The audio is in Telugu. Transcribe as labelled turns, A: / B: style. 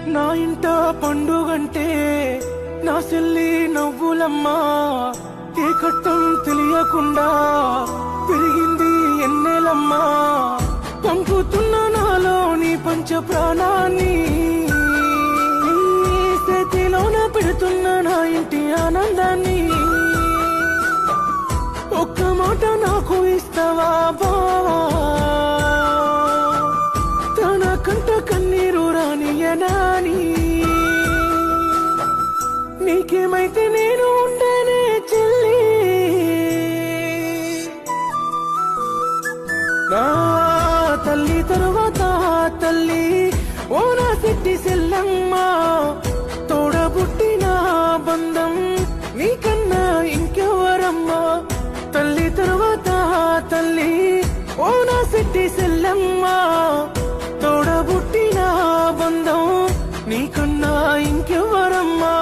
A: నా ఇంట పండుగంటే నా చెల్లి నవ్వులమ్మా, ఏ కట్టం తెలియకుండా పెరిగింది ఎన్నెలమ్మా. పంపుతున్న నాలోని పంచ ప్రాణాన్ని చేతిలోన పెడుతున్న నా ఇంటి ఆనందాన్ని. ఒక్క మాట నాకు ఇస్తావా బావా, తన కంట కన్నీరు రానియనాని. నీకేమైతే నేను ఉండేనే చెల్లి, నా తల్లి తరువాత తల్లి ఓ నా సిట్టి సెల్లమ్మ. తోడబుట్టిన బంధం నీకన్నా ఇంకెవరమ్మా. తల్లి తరువాత తల్లి ఓ నా సిట్టి సెల్లమ్మ. తోడబుట్టిన బంధం నీకన్నా ఇంకెవరమ్మా.